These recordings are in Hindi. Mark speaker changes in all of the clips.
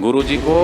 Speaker 1: गुरु जी को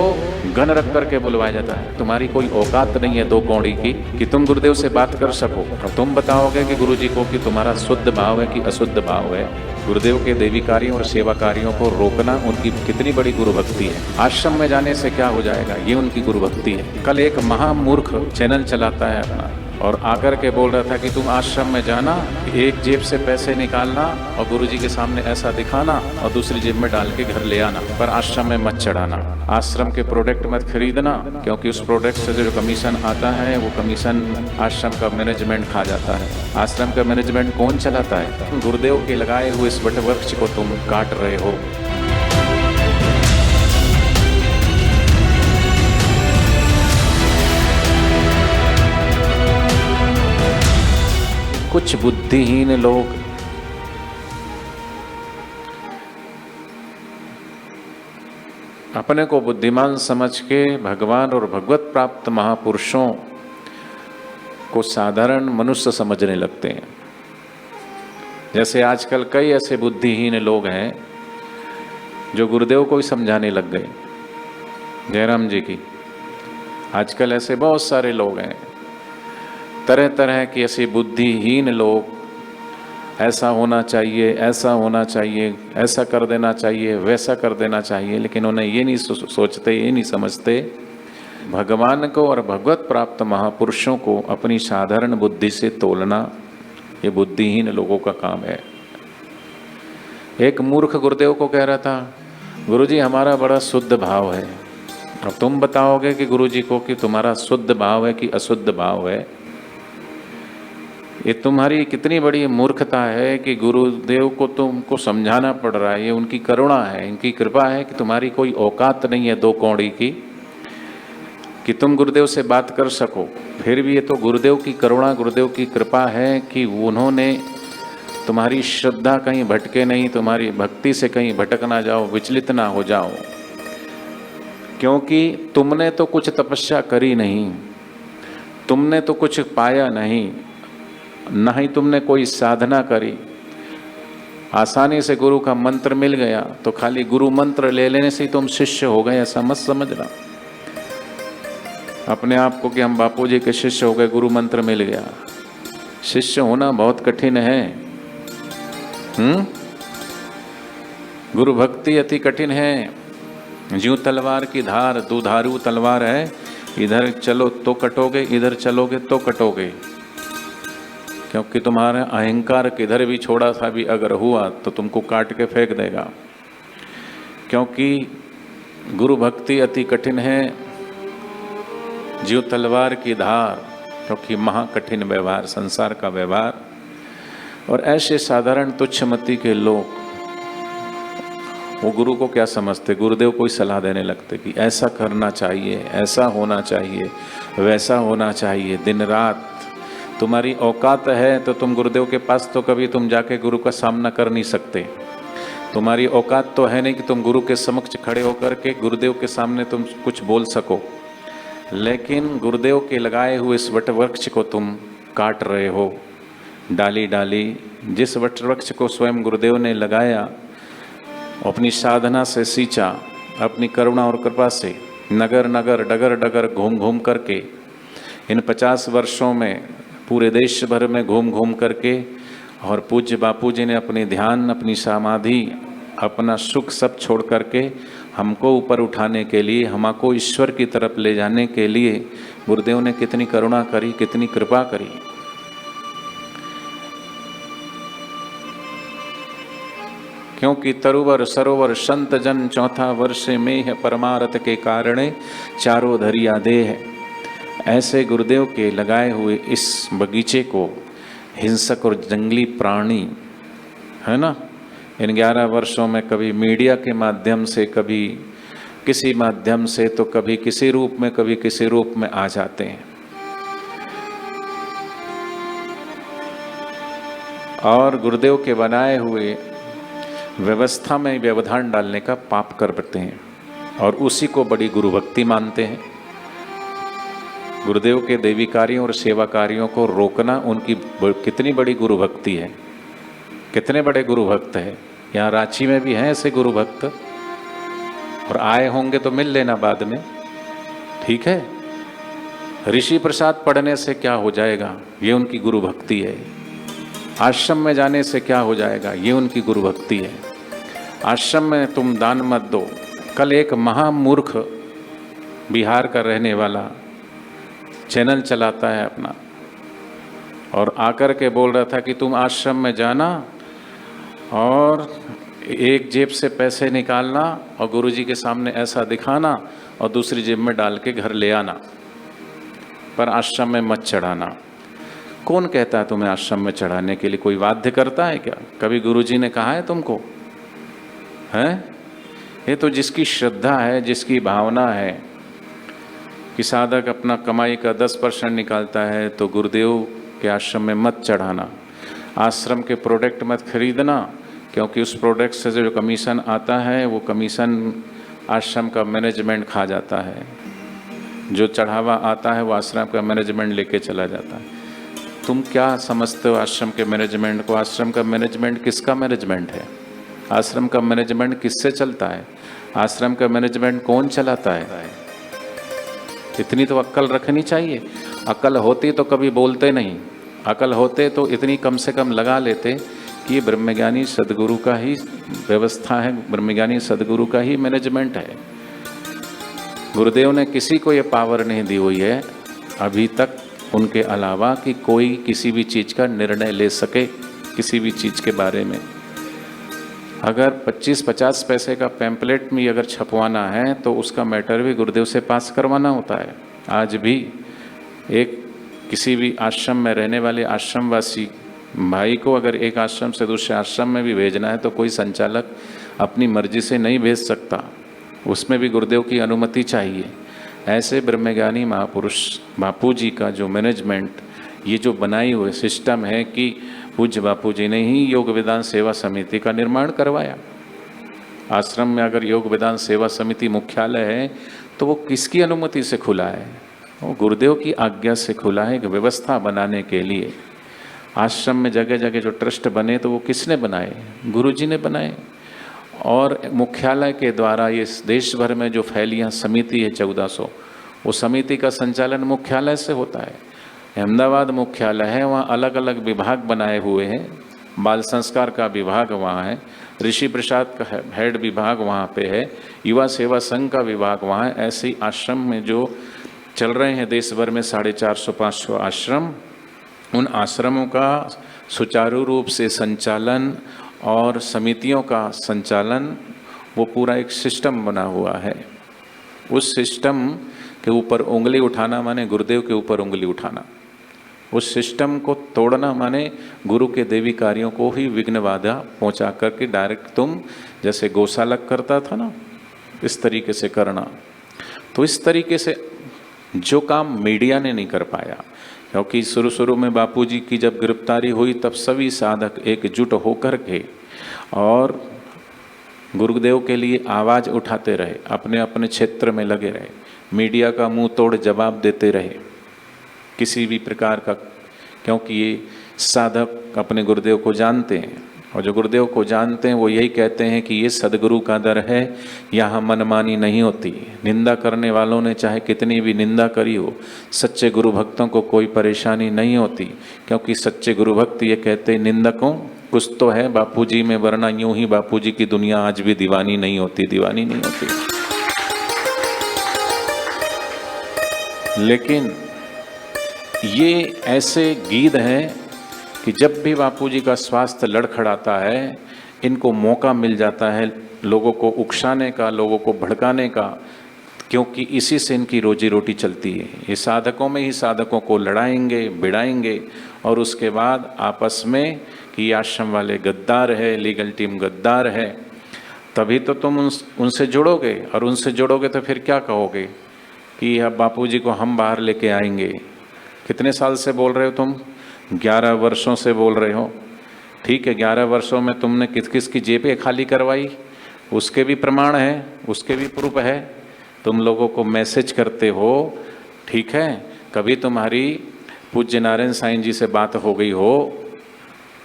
Speaker 1: गन रख करके बुलवाया जाता है। तुम्हारी कोई औकात नहीं है दो कौड़ी की कि तुम गुरुदेव से बात कर सको और तुम बताओगे कि गुरु जी को कि तुम्हारा शुद्ध भाव है कि अशुद्ध भाव है। गुरुदेव के देवी कार्यों और सेवा कार्यों को रोकना उनकी कितनी बड़ी गुरु भक्ति है। आश्रम में जाने से क्या हो जाएगा, ये उनकी गुरु भक्ति है। कल एक महामूर्ख चैनल चलाता है अपना और आकर के बोल रहा था कि तुम आश्रम में जाना, एक जेब से पैसे निकालना और गुरुजी के सामने ऐसा दिखाना और दूसरी जेब में डाल के घर ले आना, पर आश्रम में मत चढ़ाना। आश्रम के प्रोडक्ट मत खरीदना, क्योंकि उस प्रोडक्ट से जो कमीशन आता है वो कमीशन आश्रम का मैनेजमेंट खा जाता है। आश्रम का मैनेजमेंट कौन चलाता है? गुरुदेव के लगाए हुए इस वटवृक्ष को तुम काट रहे हो। कुछ बुद्धिहीन लोग अपने को बुद्धिमान समझ के भगवान और भगवत प्राप्त महापुरुषों को साधारण मनुष्य समझने लगते हैं। जैसे आजकल कई ऐसे बुद्धिहीन लोग हैं जो गुरुदेव को ही समझाने लग गए। जयराम जी की आजकल ऐसे बहुत सारे लोग हैं, तरह तरह के ऐसे बुद्धिहीन लोग, ऐसा होना चाहिए, ऐसा होना चाहिए, ऐसा कर देना चाहिए, वैसा कर देना चाहिए, लेकिन उन्हें ये नहीं सोचते, ये नहीं समझते भगवान को और भगवत प्राप्त महापुरुषों को अपनी साधारण बुद्धि से तोलना ये बुद्धिहीन लोगों का काम है। एक मूर्ख गुरुदेव को कह रहा था, गुरुजी हमारा बड़ा शुद्ध भाव है। अब तुम बताओगे कि गुरुजी को कि तुम्हारा शुद्ध भाव है कि अशुद्ध भाव है। ये तुम्हारी कितनी बड़ी मूर्खता है कि गुरुदेव को तुमको समझाना पड़ रहा है। ये उनकी करुणा है, इनकी कृपा है कि तुम्हारी कोई औकात नहीं है दो कौड़ी की कि तुम गुरुदेव से बात कर सको। फिर भी ये तो गुरुदेव की करुणा, गुरुदेव की कृपा है कि उन्होंने तुम्हारी श्रद्धा कहीं भटके नहीं, तुम्हारी भक्ति से कहीं भटक ना जाओ, विचलित ना हो जाओ, क्योंकि तुमने तो कुछ तपस्या करी नहीं, तुमने तो कुछ पाया नहीं, न ही तुमने कोई साधना करी। आसानी से गुरु का मंत्र मिल गया तो खाली गुरु मंत्र ले लेने से ही तुम शिष्य हो गए, ऐसा मत समझना अपने आप को कि हम बापूजी के शिष्य हो गए, गुरु मंत्र मिल गया। शिष्य होना बहुत कठिन है। गुरु भक्ति अति कठिन है। ज्यों तलवार की धार, दुधारू तलवार है, इधर चलो तो कटोगे, इधर चलोगे तो कटोगे, क्योंकि तुम्हारा अहंकार किधर भी छोड़ा सा भी अगर हुआ तो तुमको काट के फेंक देगा। क्योंकि गुरु भक्ति अति कठिन है, ज्यों तलवार की धार, क्योंकि महाकठिन व्यवहार, संसार का व्यवहार। और ऐसे साधारण तुच्छमति के लोग वो गुरु को क्या समझते, गुरुदेव को ही सलाह देने लगते कि ऐसा करना चाहिए, ऐसा होना चाहिए, वैसा होना चाहिए। दिन रात तुम्हारी औकात है तो तुम गुरुदेव के पास तो कभी तुम जाके गुरु का सामना कर नहीं सकते। तुम्हारी औकात तो है नहीं कि तुम गुरु के समक्ष खड़े होकर के गुरुदेव के सामने तुम कुछ बोल सको, लेकिन गुरुदेव के लगाए हुए इस वटवृक्ष को तुम काट रहे हो। डाली डाली जिस वटवृक्ष को स्वयं गुरुदेव ने लगाया, अपनी साधना से सींचा, अपनी करुणा और कृपा से नगर नगर डगर डगर घूम घूम करके इन 50 वर्षों में पूरे देश भर में घूम घूम करके, और पूज्य बापू जी ने अपने ध्यान, अपनी समाधि, अपना सुख सब छोड़ करके हमको ऊपर उठाने के लिए, हमको ईश्वर की तरफ ले जाने के लिए गुरुदेव ने कितनी करुणा करी, कितनी कृपा करी। क्योंकि तरुवर सरोवर संत जन चौथा वर्ष में है, परमारथ के कारणे चारों धरिया देह। ऐसे गुरुदेव के लगाए हुए इस बगीचे को हिंसक और जंगली प्राणी, है ना, इन 11 वर्षों में कभी मीडिया के माध्यम से, कभी किसी माध्यम से, तो कभी किसी रूप में, कभी किसी रूप में आ जाते हैं और गुरुदेव के बनाए हुए व्यवस्था में व्यवधान डालने का पाप करते हैं और उसी को बड़ी गुरु भक्ति मानते हैं। गुरुदेव के देवी कार्यों और सेवा कार्यों को रोकना उनकी कितनी बड़ी गुरु भक्ति है, कितने बड़े गुरु भक्त है। यहाँ रांची में भी हैं ऐसे गुरु भक्त, और आए होंगे तो मिल लेना बाद में, ठीक है। ऋषि प्रसाद पढ़ने से क्या हो जाएगा, ये उनकी गुरु भक्ति है। आश्रम में जाने से क्या हो जाएगा, ये उनकी गुरु भक्ति है। आश्रम में तुम दान मत दो। कल एक महामूर्ख बिहार का रहने वाला चैनल चलाता है अपना, और आकर के बोल रहा था कि तुम आश्रम में जाना और एक जेब से पैसे निकालना और गुरुजी के सामने ऐसा दिखाना और दूसरी जेब में डाल के घर ले आना, पर आश्रम में मत चढ़ाना। कौन कहता है तुम्हें आश्रम में चढ़ाने के लिए? कोई बाध्य करता है क्या? कभी गुरुजी ने कहा है तुमको? हैं? ये तो जिसकी श्रद्धा है, जिसकी भावना है कि साधक अपना कमाई का 10% निकालता है, तो गुरुदेव के आश्रम में मत चढ़ाना। आश्रम के प्रोडक्ट मत खरीदना, क्योंकि उस प्रोडक्ट से जो कमीशन आता है वो कमीशन आश्रम का मैनेजमेंट खा जाता है। जो चढ़ावा आता है वो आश्रम का मैनेजमेंट लेके चला जाता है। तुम क्या समझते हो आश्रम के मैनेजमेंट को? आश्रम का मैनेजमेंट किसका मैनेजमेंट है? आश्रम का मैनेजमेंट किससे चलता है? आश्रम का मैनेजमेंट कौन चलाता है? इतनी तो अक्ल रखनी चाहिए। अक्ल होती तो कभी बोलते नहीं, अक्ल होते तो इतनी कम से कम लगा लेते कि ये ब्रह्मज्ञानी सदगुरु का ही व्यवस्था है, ब्रह्मज्ञानी सदगुरु का ही मैनेजमेंट है। गुरुदेव ने किसी को ये पावर नहीं दी हुई है अभी तक उनके अलावा कि कोई किसी भी चीज़ का निर्णय ले सके, किसी भी चीज़ के बारे में। अगर 25-50 पैसे का पैम्पलेट में अगर छपवाना है तो उसका मैटर भी गुरुदेव से पास करवाना होता है। आज भी एक किसी भी आश्रम में रहने वाले आश्रमवासी भाई को अगर एक आश्रम से दूसरे आश्रम में भी भेजना है तो कोई संचालक अपनी मर्जी से नहीं भेज सकता, उसमें भी गुरुदेव की अनुमति चाहिए। ऐसे ब्रह्मज्ञानी महापुरुष बापू जी का जो मैनेजमेंट, ये जो बनाई हुई सिस्टम है कि पूज्य बापू जी ने ही योग वेदांत सेवा समिति का निर्माण करवाया। आश्रम में अगर योग वेदांत सेवा समिति मुख्यालय है तो वो किसकी अनुमति से खुला है? वो गुरुदेव की आज्ञा से खुला है, एक व्यवस्था बनाने के लिए। आश्रम में जगह जगह जो ट्रस्ट बने तो वो किसने बनाए? गुरुजी ने बनाए। और मुख्यालय के द्वारा ये देश भर में जो फैलियाँ समिति है 1400, वो समिति का संचालन मुख्यालय से होता है। अहमदाबाद मुख्यालय है, वहाँ अलग अलग विभाग बनाए हुए हैं। बाल संस्कार का विभाग वहाँ है, ऋषि प्रसाद का हेड विभाग वहाँ पे है, युवा सेवा संघ का विभाग वहाँ है। ऐसे ही आश्रम में जो चल रहे हैं देश भर में 450-500 आश्रम, उन आश्रमों का सुचारू रूप से संचालन और समितियों का संचालन, वो पूरा एक सिस्टम बना हुआ है। उस सिस्टम के ऊपर उंगली उठाना माने गुरुदेव के ऊपर उंगली उठाना। उस सिस्टम को तोड़ना माने गुरु के देवी कार्यों को ही विघ्न बाधा पहुँचा करके डायरेक्ट तुम जैसे गौशालक करता था ना, इस तरीके से करना। तो इस तरीके से जो काम मीडिया ने नहीं कर पाया, क्योंकि शुरू में बापूजी की जब गिरफ्तारी हुई तब सभी साधक एकजुट होकर के और गुरुदेव के लिए आवाज़ उठाते रहे, अपने अपने क्षेत्र में लगे रहे, मीडिया का मुंह तोड़ जवाब देते रहे किसी भी प्रकार का, क्योंकि ये साधक अपने गुरुदेव को जानते हैं और जो गुरुदेव को जानते हैं वो यही कहते हैं कि ये सदगुरु का दर है, यहाँ मनमानी नहीं होती। निंदा करने वालों ने चाहे कितनी भी निंदा करी हो, सच्चे गुरु भक्तों को कोई परेशानी नहीं होती, क्योंकि सच्चे गुरु भक्त ये कहते निंदकों कुछ तो है बापूजी में, वरना यूं ही बापूजी की दुनिया आज भी दीवानी नहीं होती, दीवानी नहीं होती। लेकिन ये ऐसे गीत हैं कि जब भी बापूजी का स्वास्थ्य लड़खड़ाता है, इनको मौका मिल जाता है लोगों को उकसाने का, लोगों को भड़काने का, क्योंकि इसी से इनकी रोजी रोटी चलती है। ये साधकों में ही साधकों को लड़ाएंगे, बिड़ाएंगे और उसके बाद आपस में कि आश्रम वाले गद्दार है, लीगल टीम गद्दार है, तभी तो तुम उनसे जुड़ोगे। और उनसे जुड़ोगे तो फिर क्या कहोगे कि अब बापूजी को हम बाहर लेके आएंगे। कितने साल से बोल रहे हो तुम? 11 वर्षों से बोल रहे हो। ठीक है, 11 वर्षों में तुमने किस किस की जेबें खाली करवाई, उसके भी प्रमाण है, उसके भी प्रूफ है। तुम लोगों को मैसेज करते हो, ठीक है। कभी तुम्हारी पूज्य नारायण साईं जी से बात हो गई हो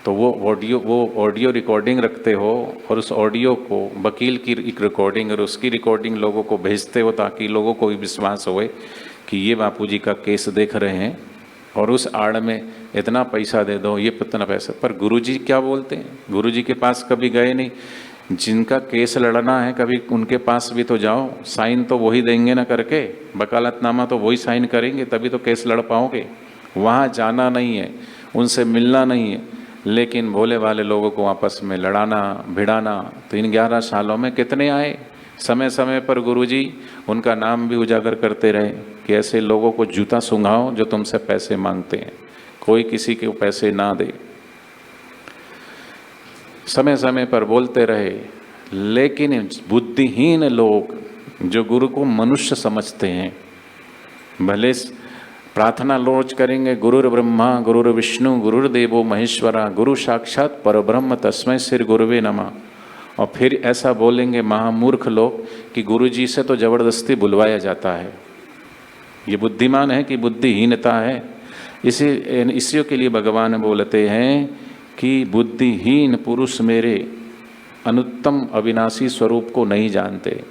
Speaker 1: तो वो ऑडियो रिकॉर्डिंग रखते हो और उस ऑडियो को वकील की रिकॉर्डिंग और उसकी रिकॉर्डिंग लोगों को भेजते हो ताकि लोगों को भी विश्वास होए कि ये बापूजी का केस देख रहे हैं और उस आड़ में इतना पैसा दे दो, ये इतना पैसा। पर गुरुजी क्या बोलते हैं? गुरुजी के पास कभी गए नहीं। जिनका केस लड़ना है कभी उनके पास भी तो जाओ, साइन तो वही देंगे ना करके, वकालतनामा तो वही साइन करेंगे, तभी तो केस लड़ पाओगे। वहाँ जाना नहीं है, उनसे मिलना नहीं है, लेकिन भोले वाले लोगों को आपस में लड़ाना भिड़ाना। तो इन 11 सालों में कितने आए। समय समय पर गुरुजी उनका नाम भी उजागर करते रहे कि ऐसे लोगों को जूता सूंघाओ जो तुमसे पैसे मांगते हैं, कोई किसी के पैसे ना दे। समय समय पर बोलते रहे। लेकिन बुद्धिहीन लोग जो गुरु को मनुष्य समझते हैं, भले प्रार्थना रोज करेंगे, गुरुर ब्रह्मा गुरुर विष्णु गुरुर्देवो महेश्वरा गुरु साक्षात परब्रह्म तस्मै श्री गुरुवे नमः, और फिर ऐसा बोलेंगे महामूर्ख लोग कि गुरुजी से तो जबरदस्ती बुलवाया जाता है। ये बुद्धिमान है कि बुद्धिहीनता है? इसी के लिए भगवान बोलते हैं कि बुद्धिहीन पुरुष मेरे अनुत्तम अविनाशी स्वरूप को नहीं जानते।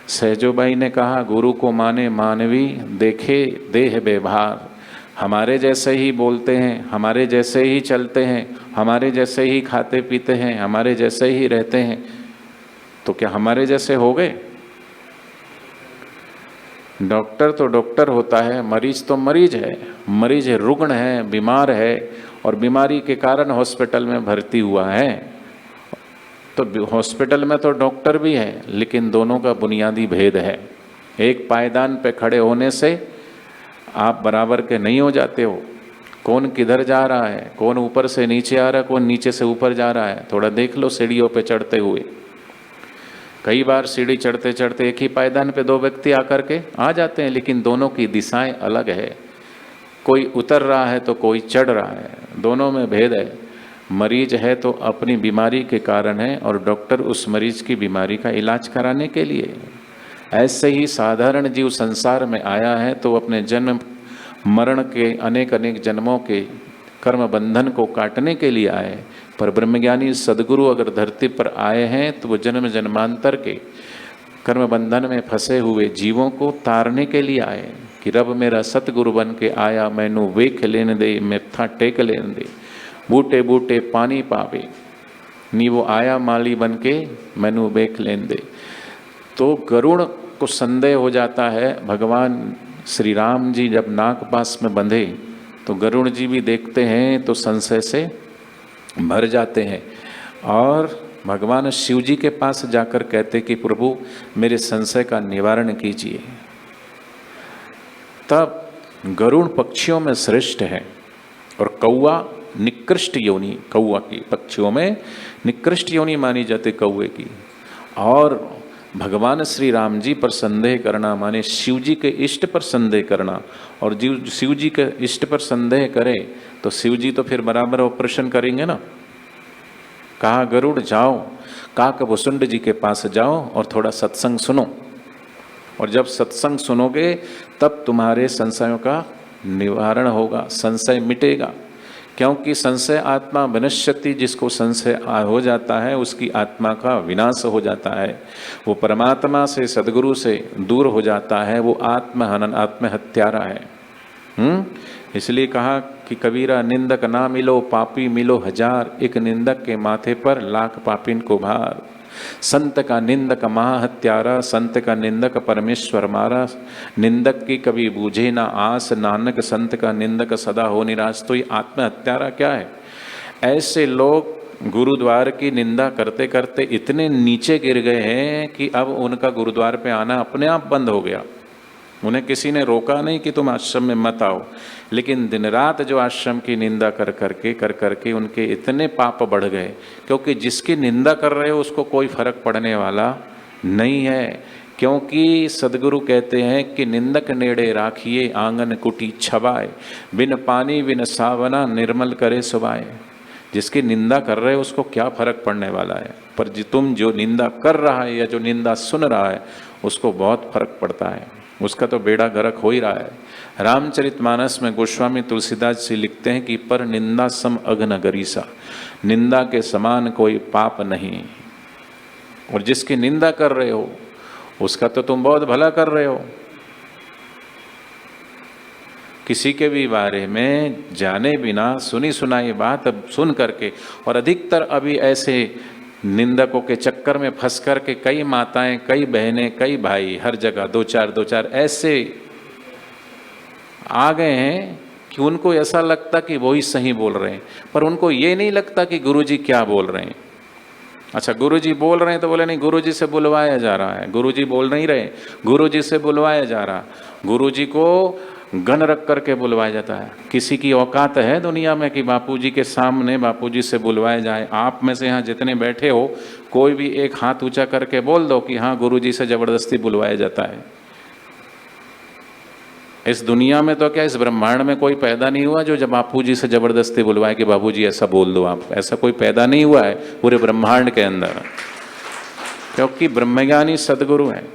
Speaker 1: सहजोबाई ने कहा, गुरु को माने मानवी, देखे देह व्यवहार। हमारे जैसे ही बोलते हैं, हमारे जैसे ही चलते हैं, हमारे जैसे ही खाते पीते हैं, हमारे जैसे ही रहते हैं, तो क्या हमारे जैसे हो गए? डॉक्टर तो डॉक्टर होता है, मरीज तो मरीज है। मरीज रुग्ण है, बीमार है और बीमारी के कारण हॉस्पिटल में भर्ती हुआ है। तो हॉस्पिटल में तो डॉक्टर भी है, लेकिन दोनों का बुनियादी भेद है। एक पायदान पे खड़े होने से आप बराबर के नहीं हो जाते हो। कौन किधर जा रहा है, कौन ऊपर से नीचे आ रहा है, कौन नीचे से ऊपर जा रहा है, थोड़ा देख लो सीढ़ियों पे चढ़ते हुए। कई बार सीढ़ी चढ़ते चढ़ते एक ही पायदान पे 2 व्यक्ति आकर के आ जाते हैं, लेकिन दोनों की दिशाएं अलग है। कोई उतर रहा है तो कोई चढ़ रहा है, दोनों में भेद है। मरीज है तो अपनी बीमारी के कारण है और डॉक्टर उस मरीज की बीमारी का इलाज कराने के लिए। ऐसे ही साधारण जीव संसार में आया है तो अपने जन्म मरण के अनेक अनेक जन्मों के कर्म बंधन को काटने के लिए आए। पर ब्रह्मज्ञानी सदगुरु अगर धरती पर आए हैं तो वो जन्म जन्मांतर के कर्म बंधन में फंसे हुए जीवों को तारने के लिए आए कि रब मेरा सतगुरु बन के आया, मैनू वेख लेने दे, मत्था टेक लेने दे, बूटे बूटे पानी पावे, नी वो आया माली बन के मैनू वेख लेने दे। तो गरुड़ को संदेह हो जाता है। भगवान श्री राम जी जब नागपाश में बंधे तो गरुड़ जी भी देखते हैं तो संशय से भर जाते हैं और भगवान शिव जी के पास जाकर कहते कि प्रभु मेरे संशय का निवारण कीजिए। तब गरुड़ पक्षियों में श्रेष्ठ है और कौआ निकृष्ट योनि, कौआ की पक्षियों में निकृष्ट योनि मानी जाती कौए की। और भगवान श्री राम जी पर संदेह करना माने शिव जी के इष्ट पर संदेह करना, और जीव शिव जी के इष्ट पर संदेह करे तो शिव जी तो फिर बराबर ऑपरेशन करेंगे ना। कहा गरुड़ जाओ, काकभुसुंड जी के पास जाओ और थोड़ा सत्संग सुनो, और जब सत्संग सुनोगे तब तुम्हारे संशयों का निवारण होगा, संशय मिटेगा। क्योंकि संशय आत्मा विनश्यति, जिसको संशय हो जाता है उसकी आत्मा का विनाश हो जाता है, वो परमात्मा से सदगुरु से दूर हो जाता है, वो आत्महनन आत्महत्यारा है। इसलिए कहा कि कबीरा निंदक ना मिलो पापी मिलो 1000, एक निंदक के माथे पर लाख पापिन को भार। संत का निंदक महाहत्यारा, संत का निंदक परमेश्वर मारा, निंदक की कभी बूझे ना आस, नानक संत का निंदक सदा हो निराश। तो ये आत्महत्यारा क्या है? ऐसे लोग गुरुद्वार की निंदा करते करते इतने नीचे गिर गए हैं कि अब उनका गुरुद्वार पे आना अपने आप बंद हो गया। उन्हें किसी ने रोका नहीं कि तुम आश्रम में मत आओ, लेकिन दिन रात जो आश्रम की निंदा कर करके उनके इतने पाप बढ़ गए, क्योंकि जिसकी निंदा कर रहे हो उसको कोई फर्क पड़ने वाला नहीं है। क्योंकि सदगुरु कहते हैं कि निंदक नेड़े राखिए आंगन कुटी छवाए, बिन पानी बिन सावना निर्मल करे सुबाए। जिसकी निंदा कर रहे हो उसको क्या फर्क पड़ने वाला है, पर तुम जो निंदा कर रहा है या जो निंदा सुन रहा है उसको बहुत फर्क पड़ता है। उसका तो बेड़ा गर्क हो ही रहा है। रामचरितमानस में गोस्वामी तुलसीदास जी लिखते हैं कि पर निंदा सम अघन गरीसा, निंदा के समान कोई पाप नहीं। और जिसकी निंदा कर रहे हो उसका तो तुम बहुत भला कर रहे हो। किसी के भी बारे में जाने बिना सुनी सुनाई बात अब सुन करके, और अधिकतर अभी ऐसे निंदकों के चक्कर में फंस करके कई माताएं, कई बहनें, कई भाई हर जगह दो चार ऐसे आ गए हैं कि उनको ऐसा लगता कि वो ही सही बोल रहे हैं, पर उनको ये नहीं लगता कि गुरुजी क्या बोल रहे हैं। अच्छा, गुरुजी बोल रहे हैं तो बोले नहीं, गुरुजी से बुलवाया जा रहा है। गुरुजी बोल नहीं रहे, गुरुजी से बुलवाया जा रहा। गुरुजी को गन रख करके बुलवाया जाता है। किसी की औकात है दुनिया में कि बापूजी के सामने बापूजी से बुलवाया जाए? आप में से यहाँ जितने बैठे हो, कोई भी एक हाथ ऊंचा करके बोल दो कि हाँ गुरुजी से जबरदस्ती बुलवाया जाता है। इस दुनिया में तो क्या, इस ब्रह्मांड में कोई पैदा नहीं हुआ जो जब बापूजी से जबरदस्ती बुलवाए कि बाबूजी ऐसा बोल दो आप। ऐसा कोई पैदा नहीं हुआ है पूरे ब्रह्मांड के अंदर, क्योंकि ब्रह्मज्ञानी सदगुरु हैं।